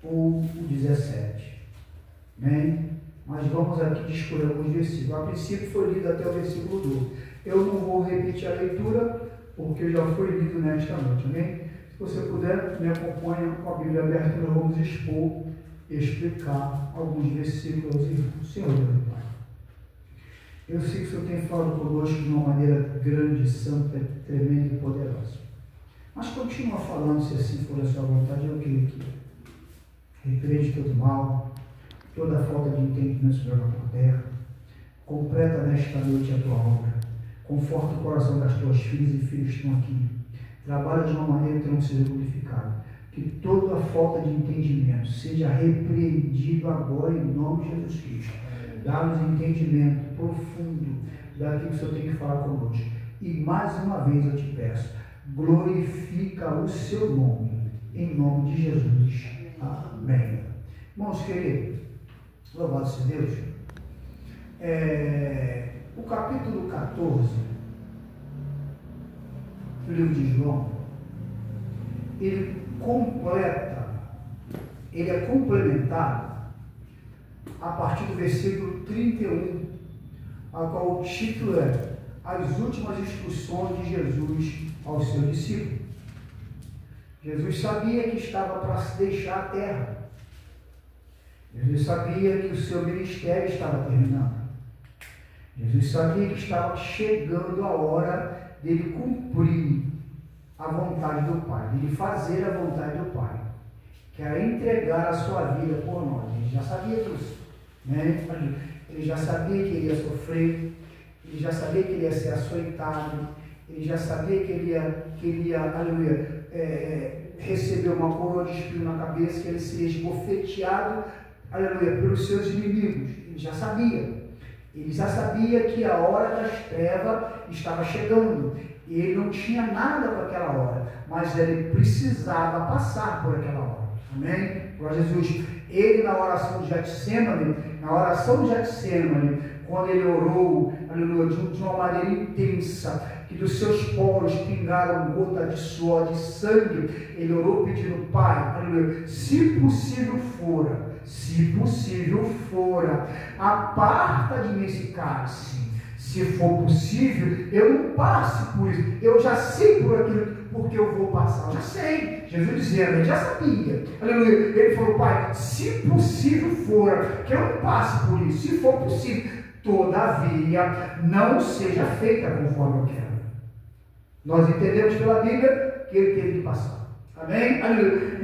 ou o 17. Amém? Mas vamos aqui escolher alguns versículos. A princípio foi lido até o versículo 12. Eu não vou repetir a leitura, porque já foi lido nesta noite. Amém? Se você puder, me acompanha com a Bíblia aberta, nós vamos expor e explicar alguns versículos aos irmãos. Senhor, meu Pai, eu sei que o Senhor tem falado conosco de uma maneira grande, santa, tremenda e poderosa. Mas continua falando, se assim for a sua vontade, eu creio que repreende todo mal, toda falta de entendimento sobre a tua terra, completa nesta noite a tua obra, conforta o coração das tuas filhas e filhos que estão aqui, trabalha de uma maneira que não seja glorificada, que toda falta de entendimento seja repreendido agora em nome de Jesus Cristo. Dá-nos entendimento profundo daquilo que o Senhor tem que falar conosco. E mais uma vez eu te peço, glorifica o seu nome, em nome de Jesus. Amém. Irmãos queridos, louvado seja Deus. O capítulo 14 do livro de João, ele é complementado a partir do versículo 31, a qual o título é As Últimas Instruções de Jesus aos seus discípulos. Jesus sabia que estava para se deixar a terra. Jesus sabia que o seu ministério estava terminando. Jesus sabia que estava chegando a hora dele cumprir a vontade do Pai, dele fazer a vontade do Pai, que era entregar a sua vida por nós. Ele já sabia disso, né? Ele já sabia que ele ia sofrer, ele já sabia que ele ia ser açoitado, ele já sabia que ele ia aleluia, receber uma coroa de espinho na cabeça, que ele seria esbofeteado, aleluia, pelos seus inimigos. Ele já sabia. Ele já sabia que a hora das trevas estava chegando. E ele não tinha nada para aquela hora, mas ele precisava passar por aquela hora. Amém? Glória a Jesus. Ele na oração de Getsêmani, quando ele orou, aleluia, de uma maneira intensa, que dos seus poros pingaram gota de suor, de sangue, ele orou pedindo, Pai, aleluia, se possível fora, aparta de mim esse cálice. Se for possível, eu não passe por isso. Eu já sei por aquilo, porque eu vou passar. Eu já sei. Jesus dizia, ele já sabia. Aleluia. Ele falou, Pai, se possível for, que eu não passe por isso. Se for possível, todavia, não seja feita conforme eu quero. Nós entendemos pela Bíblia que ele teve que passar. Amém? Aleluia.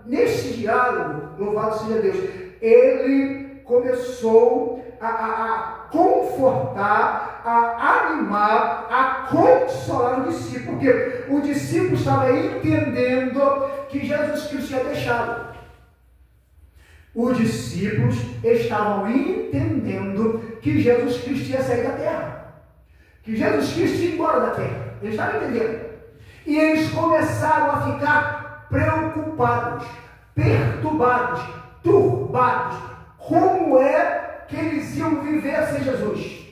Neste diálogo, louvado seja Deus, ele começou a confortar, a animar, a consolar o discípulo, porque o discípulo estava entendendo que Jesus Cristo tinha deixado. Os discípulos estavam entendendo que Jesus Cristo ia sair da terra, que Jesus Cristo ia embora da terra. Eles estavam entendendo. E eles começaram a ficar preocupados, perturbados, turbados. Como é que eles iam viver sem Jesus?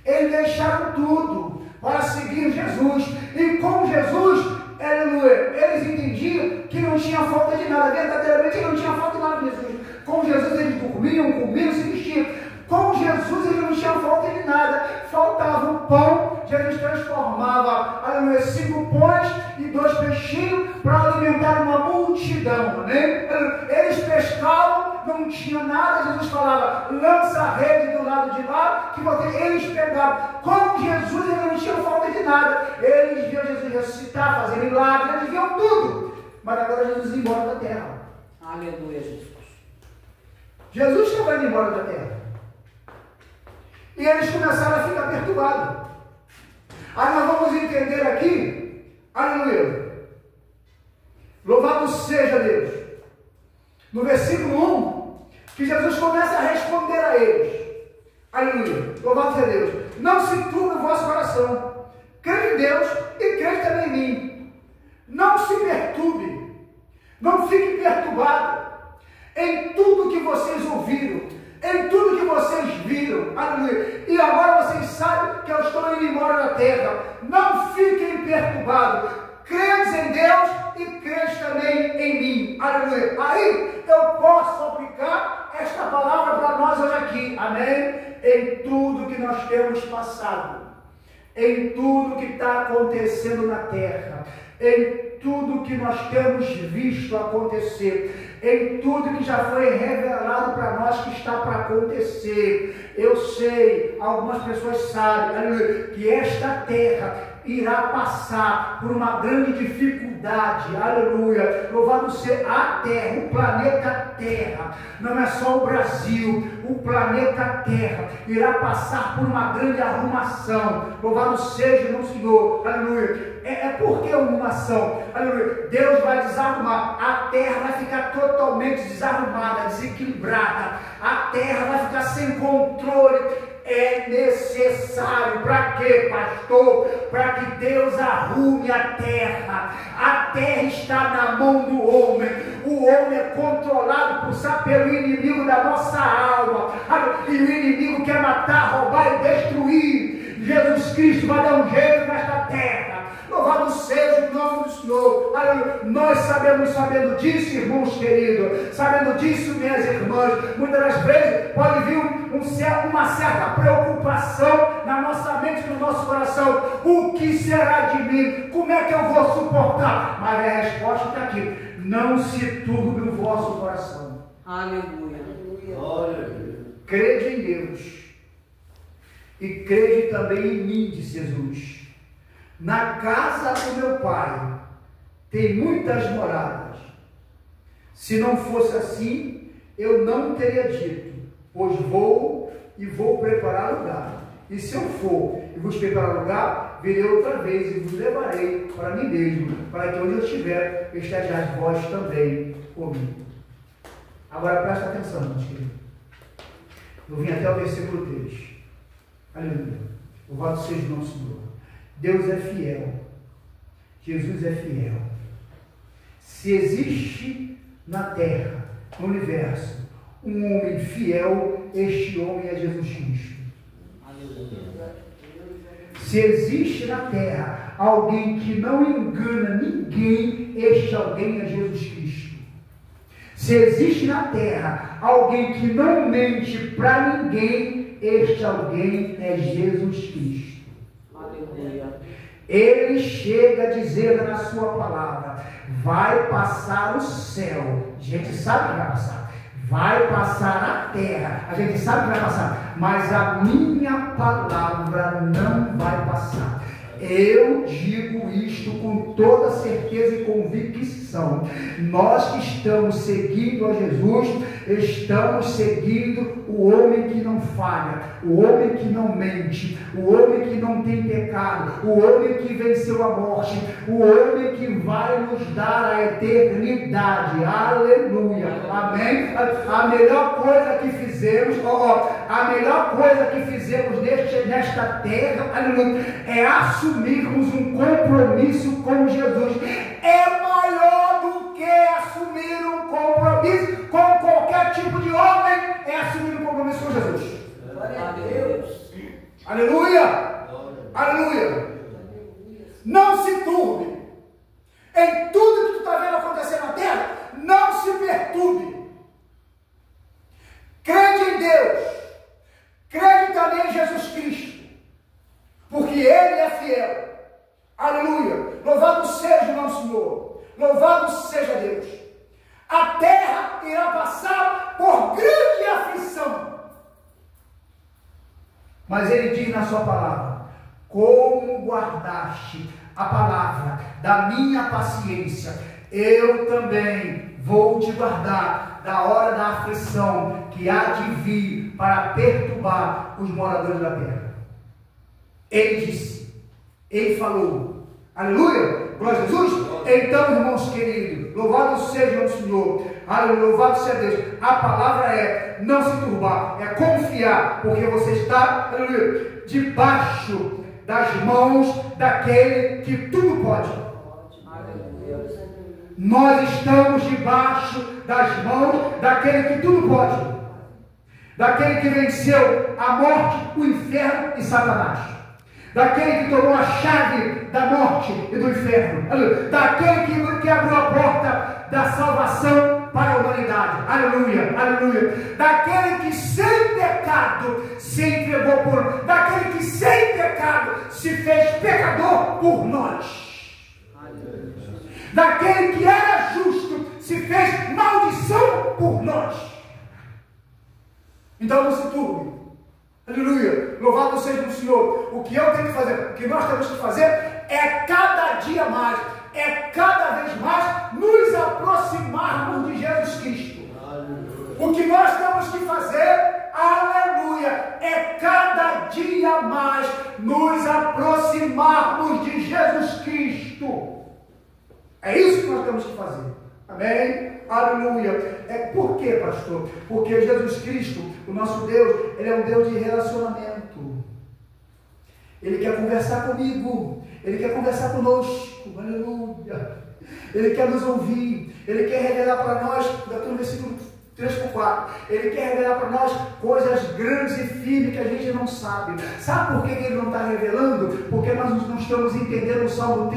Eles deixaram tudo para seguir Jesus. E com Jesus, aleluia, eles entendiam que não tinha falta de nada. Verdadeiramente não tinha falta de nada de Jesus. Com Jesus eles dormiam, comiam, se vestiam. Com Jesus eles não tinham falta de nada. Faltava o pão. Jesus transformava, aleluia, 5 pães e 2 peixinhos para alimentar uma multidão, né? Eles pescavam, não tinha nada. Jesus falava, lança a rede do lado de lá, que eles pegavam. Com Jesus eles não tinham falta de nada. Eles viam Jesus ressuscitar, fazer milagres, eles viam tudo. Mas agora Jesus ia embora da terra. Aleluia, Jesus. Jesus estava indo embora da terra. E eles começaram a ficar perturbados. Aí nós vamos entender aqui, aleluia, louvado seja Deus, no versículo 1, que Jesus começa a responder a eles, aleluia, louvado seja Deus, não se turbe o vosso coração, crede em Deus e crede também em mim, não se perturbe, não fique perturbado em tudo que vocês ouviram, em tudo que vocês viram, aleluia, e agora vocês sabem que eu estou indo embora da terra. Não fiquem perturbados, credes em Deus e credes também em mim, aleluia. aleluia. Aí eu posso aplicar esta palavra para nós hoje aqui, amém? Em tudo que nós temos passado, em tudo que está acontecendo na terra, em tudo que nós temos visto acontecer, em tudo que já foi revelado para nós que está para acontecer. Eu sei, algumas pessoas sabem, aleluia, que esta terra irá passar por uma grande dificuldade, aleluia. Louvado seja a Terra, o planeta Terra, não é só o Brasil, o planeta Terra irá passar por uma grande arrumação. Louvado seja o Senhor, aleluia. Por que arrumação? Aleluia. Deus vai desarrumar, a terra vai ficar totalmente desarrumada, desequilibrada, a terra vai ficar sem controle. É necessário, para quê, pastor? Para que Deus arrume a terra. A terra está na mão do homem. O homem é controlado pelo inimigo da nossa alma. E o inimigo quer matar, roubar e destruir. Jesus Cristo vai dar um jeito nesta terra. Louvado seja o nome do Senhor. Aleluia. Nós sabendo disso, irmãos queridos, sabendo disso, minhas irmãs, muitas das vezes pode vir uma certa preocupação na nossa mente e no nosso coração. O que será de mim? Como é que eu vou suportar? Mas a resposta está aqui: não se turbe o vosso coração. Aleluia. Crede em Deus e crede também em mim, disse Jesus. Na casa do meu Pai tem muitas moradas. Se não fosse assim, eu não teria dito, pois vou preparar lugar. E se eu for e vos preparar lugar, virei outra vez e vos levarei para mim mesmo, para que onde eu estiver, estejais vós também comigo. Agora presta atenção, meus queridos. Eu vim até o versículo 3. Aleluia. Louvado seja o nosso Senhor. Deus é fiel, Jesus é fiel. Se existe na terra, no universo, um homem fiel, este homem é Jesus Cristo. Se existe na terra alguém que não engana ninguém, este alguém é Jesus Cristo. Se existe na terra alguém que não mente para ninguém, este alguém é Jesus Cristo. Ele chega a dizer na sua palavra: vai passar o céu, a gente sabe que vai passar, vai passar a terra, a gente sabe que vai passar, mas a minha palavra não vai passar. Eu digo isto com toda certeza e convicção. Nós que estamos seguindo a Jesus, estamos seguindo o homem que não falha, o homem que não mente, o homem que não tem pecado, o homem que venceu a morte, o homem que vai nos dar a eternidade. Aleluia, amém? A melhor coisa que fizemos, a melhor coisa que fizemos nesta terra, aleluia, é assumirmos um compromisso com Jesus. É maior do que assumir um compromisso com qualquer tipo de homem, é assumir um compromisso com Jesus. Glória a Deus. Aleluia, aleluia. Não se turbe em tudo que tu está vendo acontecer na terra. Não se perturbe. Crede em Deus, crede também em Jesus Cristo, porque Ele é fiel. Aleluia. Louvado seja o nosso Senhor. Louvado seja Deus. A terra irá passar por grande aflição. Mas Ele diz na sua palavra: como guardaste a palavra da minha paciência, eu também vou te guardar da hora da aflição que há de vir para perturbar os moradores da terra. Ele disse, Ele falou, aleluia, glória a Jesus. Então, irmãos queridos, louvado seja o Senhor, aleluia, louvado seja Deus. A palavra é não se turbar, é confiar, porque você está, aleluia, debaixo das mãos daquele que tudo pode. Nós estamos debaixo das mãos daquele que tudo pode, daquele que venceu a morte, o inferno e Satanás, daquele que tomou a chave da morte e do inferno, daquele que abriu a porta da salvação para a humanidade. Aleluia, aleluia. Daquele que sem pecado se entregou por nós. Daquele que sem pecado se fez pecador por nós. Daquele que era justo se fez maldição por nós. Então não se turbe. Aleluia, louvado seja o Senhor. O que eu tenho que fazer, o que nós temos que fazer é cada dia mais, é cada vez mais nos aproximarmos de Jesus Cristo. O que nós temos que fazer, aleluia, é cada dia mais nos aproximarmos de Jesus Cristo. É isso que nós temos que fazer. Amém? Aleluia. É por quê, pastor? Porque Jesus Cristo, o nosso Deus, Ele é um Deus de relacionamento. Ele quer conversar comigo. Ele quer conversar conosco. Aleluia. Ele quer nos ouvir. Ele quer revelar para nós, ainda estou no versículo 3-4. Ele quer revelar para nós coisas grandes e firmes que a gente não sabe. Sabe por que Ele não está revelando? Porque nós não estamos entendendo o Salmo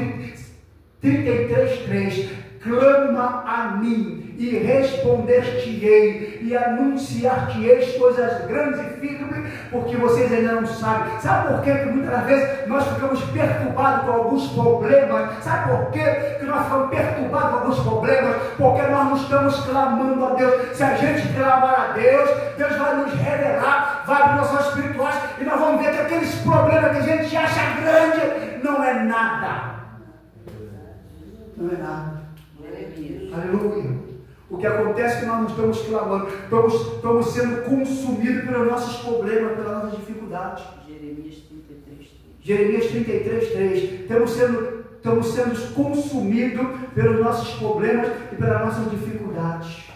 33:3. Clama a mim e responder-te-ei e anunciar-te-eis coisas grandes e firmes, porque vocês ainda não sabem. Sabe por quê? Que muitas vezes nós ficamos perturbados com alguns problemas. Sabe por quê? Que nós ficamos perturbados com alguns problemas? Porque nós não estamos clamando a Deus. Se a gente clamar a Deus, Deus vai nos revelar, vai abrir nossos olhos espirituais e nós vamos ver que aqueles problemas que a gente acha grande não é nada. Não é nada. Aleluia. O que acontece é que nós não estamos clamando, estamos sendo consumidos pelos nossos problemas, pelas nossas dificuldades. Jeremias 33:3. Estamos sendo consumidos pelos nossos problemas e pelas nossas dificuldades,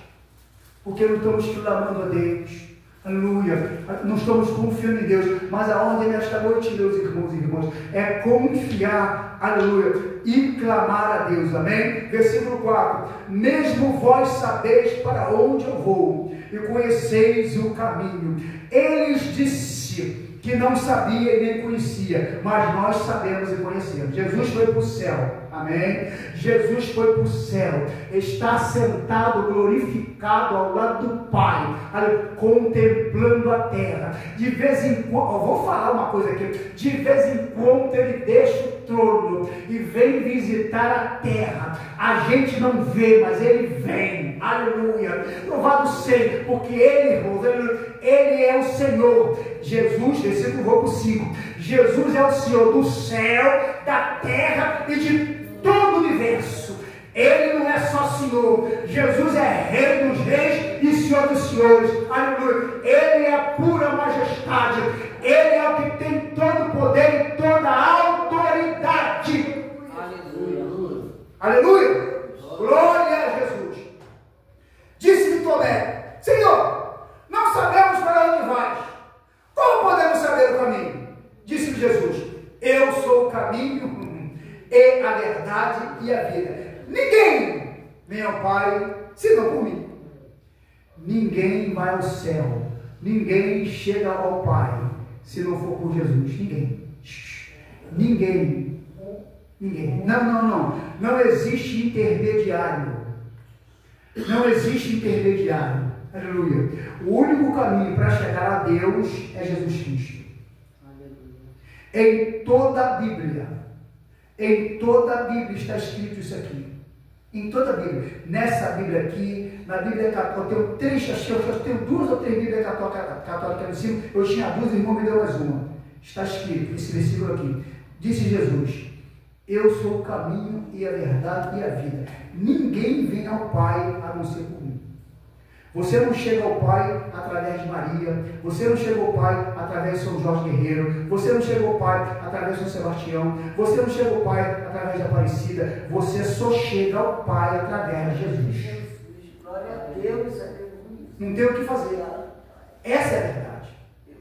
porque não estamos clamando a Deus. Aleluia. Não estamos confiando em Deus, mas a ordem desta noite, meus irmãos e irmãs, é confiar, aleluia, e clamar a Deus. Amém? Versículo 4. Mesmo vós sabeis para onde eu vou e conheceis o caminho. Eles disse que não sabia e nem conhecia, mas nós sabemos e conhecemos. Jesus foi para o céu. Amém? Jesus foi para o céu, está sentado, glorificado ao lado do Pai, contemplando a terra. De vez em quando, eu vou falar uma coisa aqui, de vez em quando ele deixa o trono e vem visitar a terra. A gente não vê, mas ele vem. Aleluia. Louvado seja, porque ele, irmãos, ele é o Senhor. Jesus, versículo, vou para o 5. Jesus é o Senhor do céu, da terra e de todo o universo. Ele não é só Senhor. Jesus é Rei dos reis e Senhor dos senhores. Aleluia. Ele é a pura majestade. Ele é o que tem todo o poder e toda a autoridade. Aleluia. Aleluia. Glória a Jesus. Disse-lhe Tomé: Senhor, não sabemos para onde vais. Como podemos saber o caminho? Disse-lhe Jesus: Eu sou o caminho e a verdade e a vida. Ninguém vem ao Pai senão por mim. Ninguém vai ao céu. Ninguém chega ao Pai se não for por Jesus. Ninguém. Não existe intermediário. Não existe intermediário. Aleluia. O único caminho para chegar a Deus é Jesus Cristo. Em toda a Bíblia está escrito isso aqui. Em toda a Bíblia. Nessa Bíblia aqui, na Bíblia católica, eu tenho 2 ou 3 Bíblias católicas no cima. Eu tinha 2, o irmão me deu mais uma. Está escrito esse versículo aqui. Disse Jesus: Eu sou o caminho e a verdade e a vida. Ninguém vem ao Pai a não ser por mim. Você não chega ao Pai através de Maria. Você não chega ao Pai através de São Jorge Guerreiro. Você não chega ao Pai através de São Sebastião. Você não chega ao Pai através de Aparecida. Você só chega ao Pai através de Jesus. Glória a Deus. Não tem o que fazer. Essa é a verdade.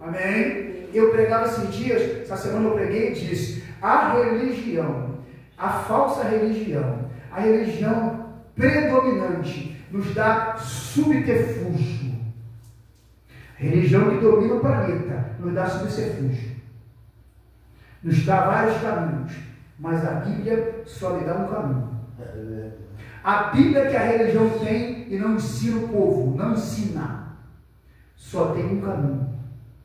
Amém? Eu pregava esses dias, essa semana eu preguei e disse: a religião, a falsa religião, a religião predominante nos dá subterfúgio. A religião que domina o planeta nos dá subterfúgio. Nos dá vários caminhos, mas a Bíblia só lhe dá um caminho. A Bíblia que a religião tem e não ensina o povo, não ensina. Só tem um caminho,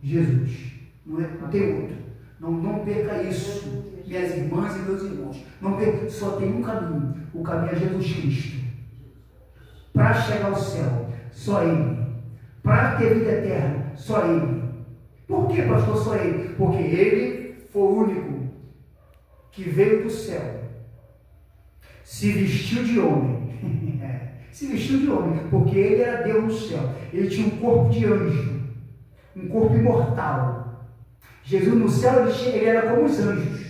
Jesus. Não tem outro. Não perca isso, minhas irmãs e meus irmãos. Não perca, só tem um caminho. O caminho é Jesus Cristo. Para chegar ao céu, só Ele. Para ter vida eterna, só Ele. Por que, pastor, só Ele? Porque Ele foi o único que veio do céu, se vestiu de homem. Se vestiu de homem, porque Ele era Deus no céu. Ele tinha um corpo de anjo, um corpo imortal. Jesus no céu, ele era como os anjos,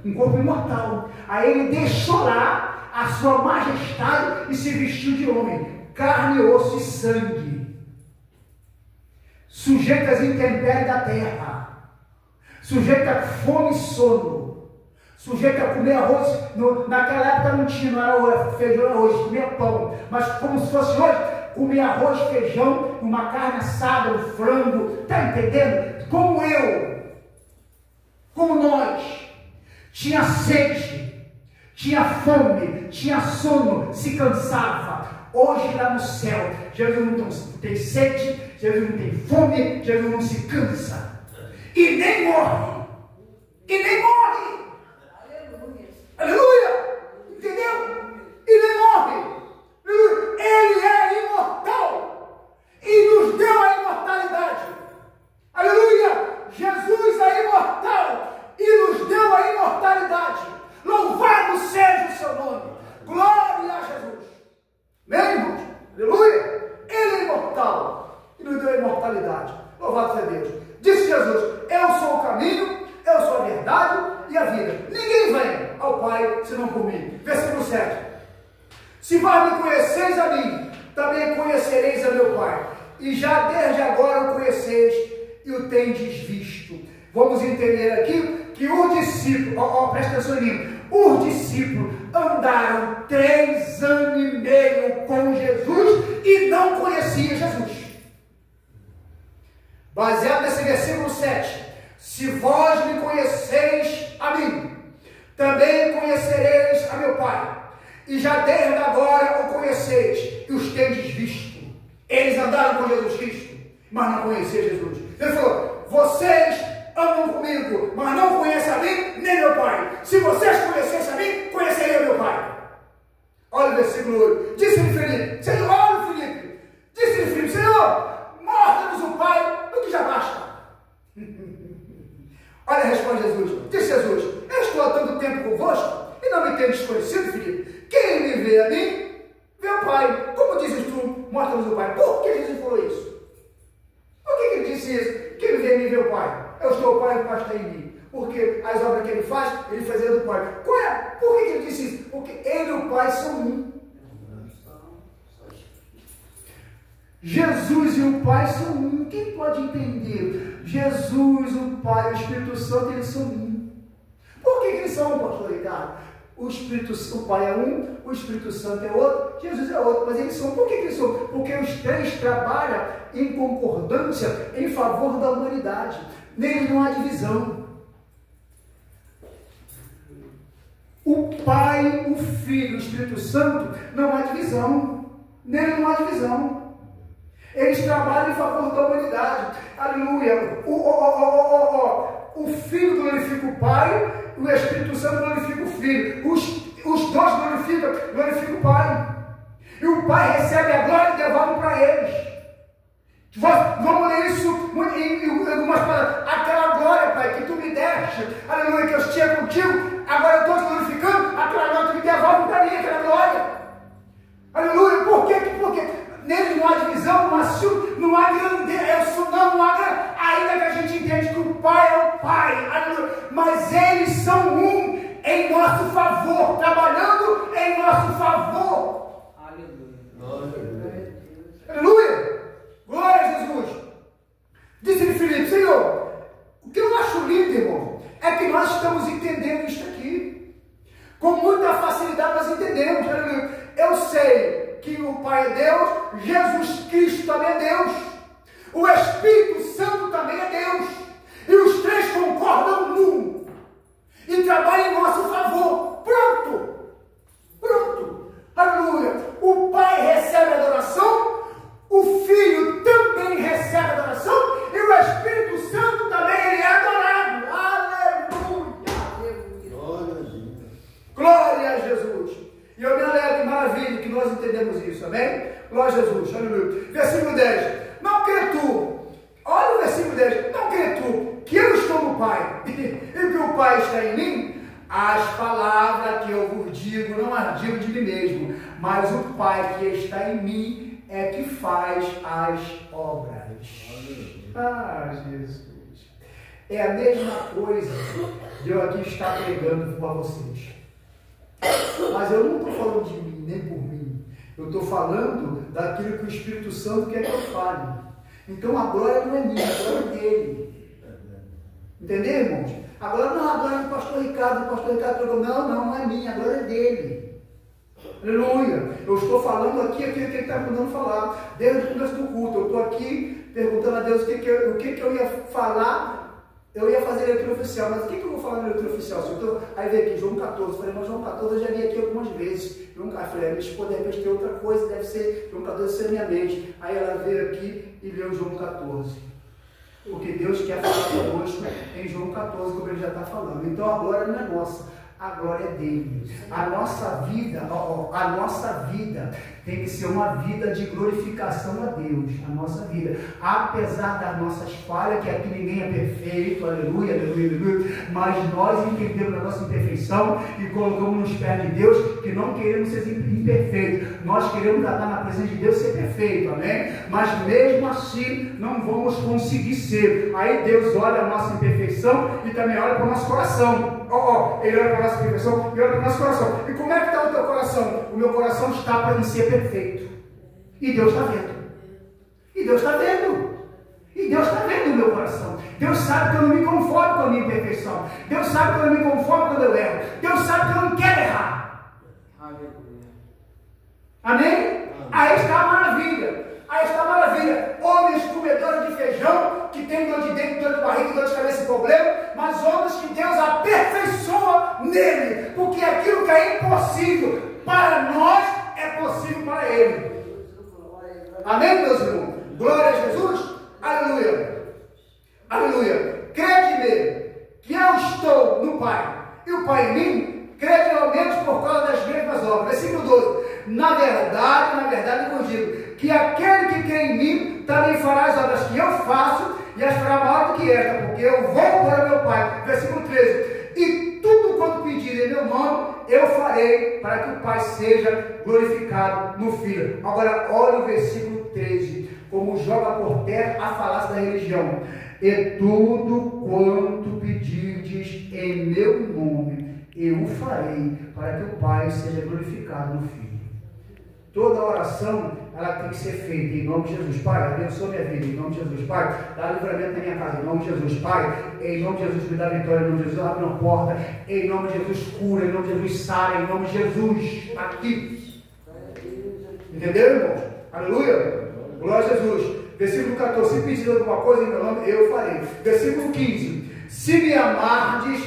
um corpo imortal. Aí Ele deixou lá a sua majestade e se vestiu de homem, carne, osso e sangue, sujeito às intempéries da terra, sujeito a fome e sono, sujeito a comer arroz. Naquela época não tinha, não era feijão, arroz, comia pão, mas como se fosse hoje, comia arroz, feijão, uma carne assada, um frango, está entendendo? Como eu, como nós, tinha sede, tinha fome, tinha sono, se cansava. Hoje lá no céu, Jesus não tem sede, Jesus não tem fome, Jesus não se cansa. E nem morre. E nem morre. Aleluia. Aleluia. Entendeu? E nem morre. Ele é imortal. E nos deu a imortalidade. Aleluia. Jesus é imortal. E nos deu a imortalidade. Louvado seja o seu nome. Glória a Jesus. Amém, irmãos? Aleluia. Ele é imortal. E nos deu a imortalidade. Louvado seja Deus. Disse Jesus: eu sou o caminho, eu sou a verdade e a vida. Ninguém vem ao Pai senão por mim. Versículo 7. Se vós me conheceis a mim, também conhecereis a meu Pai. E já desde agora o conheceis e o tendes visto. Vamos entender aqui que os discípulos, presta atenção em mim, os discípulos andaram 3 anos e meio com Jesus e não conheciam Jesus. Baseado nesse versículo 7, se vós me conheceis a mim, também conhecereis a meu Pai. E já desde agora o conheceis e os tendes visto. Eles andaram com Jesus Cristo, mas não conheciam Jesus. Ele falou: vocês andam comigo, mas não conhecem a mim nem meu Pai. Se vocês conhecessem a mim, conheceriam meu Pai. Olha o versículo 8. Disse-lhe Filipe, Senhor, olha Filipe. Disse-lhe Filipe, Senhor, mostra-nos o Pai, do que já basta. Olha, responde Jesus. Disse Jesus: eu estou há tanto tempo convosco e não me tendes conhecido, Filipe. Quem me vê a mim, vê o Pai. Como dizes tu, mostra-nos o Pai? Por que Jesus falou isso? Por que ele disse isso? Quem me vê a mim, vê o Pai. Eu estou o Pai e o Pai está em mim. Porque as obras que ele faz, ele fazia do Pai. Qual é? Por que ele disse isso? Porque ele e o Pai são um. Jesus e o Pai são um. Quem pode entender? Jesus, o Pai e o Espírito Santo, eles são um. Por que eles são um, pastor Ricardo? O Pai é um, o Espírito Santo é outro, Jesus é outro, mas eles são. Por que eles são? Porque os 3 trabalham em concordância em favor da humanidade. Neles não há divisão. O Pai, o Filho, o Espírito Santo, não há divisão. Nele não há divisão. Eles trabalham em favor da humanidade. Aleluia. O Filho glorifica o Pai, o Espírito Santo glorifica o Filho. Os dois glorificam o Pai. E o Pai recebe a glória e devolve para eles. Vamos ler isso em algumas palavras. Aquela glória, Pai, que tu me deste, aleluia, que eu tinha contigo, agora eu estou te glorificando, aquela glória tu me devolve para mim, aquela glória. Aleluia. Por quê? Porque nele não há divisão, não há grandeza, não há grandeza. Ainda que a gente entende que o Pai é o Pai, aleluia, mas eles são um em nosso favor, trabalhando em nosso favor. Aleluia. Aleluia. Glória a Jesus. Disse-lhe Filipe: Senhor, o que eu acho lindo, irmão, é que nós estamos entendendo isso aqui. Com muita facilidade nós entendemos. Aleluia. Eu sei que o Pai é Deus, Jesus Cristo também é Deus, o Espírito Santo também é Deus, e os 3 concordam num, e trabalham em nosso favor. Pronto. aleluia, o Pai recebe adoração, o Filho também recebe adoração, e o Espírito Santo também ele é adorado. Aleluia! Glória a Jesus! E eu me alegro, maravilha, que nós entendemos isso, amém? Glória a Jesus, aleluia. Versículo 10. Não crê tu, olha o versículo 10, não crê tu que eu estou no Pai e que o Pai está em mim? As palavras que eu vos digo, não as digo de mim mesmo, mas o Pai que está em mim é que faz as obras. Ah, Jesus. É a mesma coisa de eu aqui estar pregando para vocês. Mas eu não estou falando de mim, nem por mim. Eu estou falando daquilo que o Espírito Santo quer que eu fale. Então a glória não é minha, a glória é dele. Entendeu, irmãos? Agora não, a glória é do pastor Ricardo pregou. Não é minha, a glória é dele. Aleluia. Eu estou falando aqui aquilo que ele está mandando falar. Desde o começo do culto, eu estou aqui perguntando a Deus o que eu ia falar. Eu ia fazer leitura oficial, mas o que eu vou falar na leitura oficial? Aí veio aqui João 14, eu falei, mas João 14 eu já li aqui algumas vezes. Eu falei, mas de repente tem outra coisa, deve ser João 14, isso é minha mente. Aí ela veio aqui e leu João 14. Porque Deus quer falar conosco em João 14, como ele já está falando. Então a glória não é nossa, a glória é dele. A nossa vida tem que ser uma vida de glorificação a Deus. A nossa vida, apesar das nossas falhas, que aqui ninguém é perfeito, aleluia, aleluia, aleluia, mas nós entendemos a nossa imperfeição e colocamos nos pés de Deus que não queremos ser imperfeitos. Nós queremos estar na presença de Deus ser perfeito, amém? Mas mesmo assim não vamos conseguir ser. Aí Deus olha a nossa imperfeição e também olha para o nosso coração. Ele olha para a nossa imperfeição e olha para o nosso coração. E como é que está o teu coração? O meu coração está para ser perfeito. E Deus está vendo. E Deus está vendo. E Deus está vendo o meu coração. Deus sabe que eu não me conformo com a minha imperfeição. Deus sabe que eu não me conformo quando eu erro. Deus sabe que eu não quero errar. Amém? Aí está a maravilha. Aí está a maravilha. Homens comedores de feijão, que tem dor de dentro, dor de barriga, dor de cabeça e problema, mas homens que Deus aperfeiçoa nele, porque aquilo que é impossível para nós é possível para ele. Amém, meus irmãos? Glória a Jesus. Aleluia. Aleluia. Crede-me que eu estou no Pai e o Pai em mim, crede ao menos por causa das mesmas obras. Versículo 12. Na verdade, eu digo que aquele que crê em mim também fará as obras que eu faço e as fará maior do que esta, porque eu vou para meu Pai. Versículo 13. E tudo quanto pedir em meu nome, eu farei para que o Pai seja glorificado no Filho. Agora, olha o versículo 13, como joga por terra a falácia da religião. E tudo quanto pedirdes em meu nome, eu o farei para que o Pai seja glorificado no Filho. Toda oração, ela tem que ser feita em nome de Jesus. Pai, abençoa minha vida, em nome de Jesus. Pai, dá livramento na minha casa, em nome de Jesus. Pai, em nome de Jesus, me dá vitória, em nome de Jesus, abre uma porta, em nome de Jesus, cura, em nome de Jesus, sara, em nome de Jesus. Aqui. Entendeu, irmãos? Aleluia. Glória a Jesus. Versículo 14, se pedir alguma coisa em meu nome, eu farei. Versículo 15, se me amardes,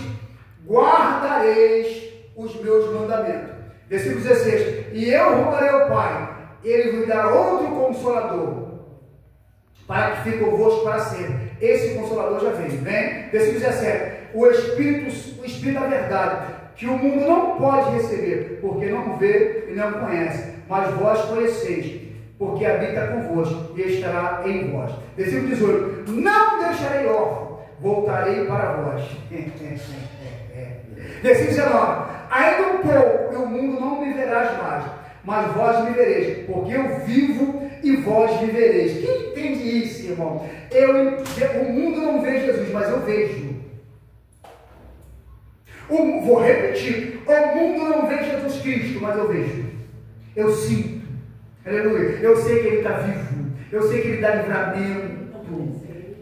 guardareis os meus mandamentos. Versículo 16, e eu rogarei ao Pai, ele vos dará outro Consolador, para que fique convosco para sempre. Esse Consolador já veio, vem? Versículo 17, o Espírito da verdade, que o mundo não pode receber, porque não vê e não conhece, mas vós conheceis, porque habita convosco e estará em vós. Versículo 18, não deixarei órfão, voltarei para vós. Versículo 19, ainda um pouco e o mundo não me verás mais, mas vós me vereis, porque eu vivo e vós vivereis. Quem entende isso, irmão? O mundo não vê Jesus, mas eu vejo. Vou repetir, o mundo não vê Jesus Cristo, mas eu vejo. Eu sinto. Aleluia. Eu sei que Ele está vivo. Eu sei que Ele dá livramento.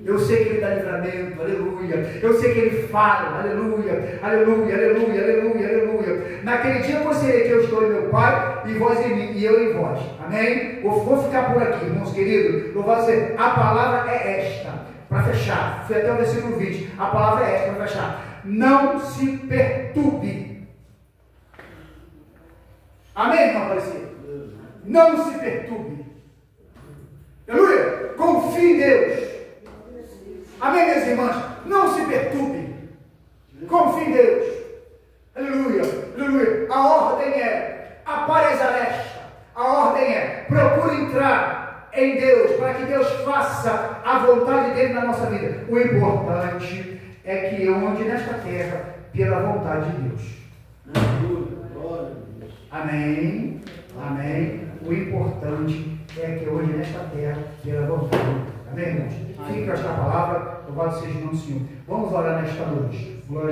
Eu sei que Ele dá livramento, aleluia. Eu sei que Ele fala, aleluia, aleluia, aleluia, aleluia, aleluia. Naquele dia eu considerei que eu estou em meu Pai, e vós em mim, e eu em vós. Amém? Vou ficar por aqui, irmãos queridos. Louvado seja. A palavra é esta, para fechar. Fui até o versículo 20. A palavra é esta, para fechar. Não se perturbe. Amém, irmão Aparecido? Não se perturbe. Aleluia. Confie em Deus. Amém, minhas irmãs? Não se perturbe. Confie em Deus. Aleluia. Aleluia. A ordem é: apareça esta. A ordem é: procure entrar em Deus, para que Deus faça a vontade dele na nossa vida. O importante é que eu ande nesta terra pela vontade de Deus. Amém. Amém. O importante é que eu ande nesta terra pela vontade de Deus. Amém, irmãos? Fica esta palavra. Louvado seja o nome do Senhor. Vamos orar nesta noite. Glória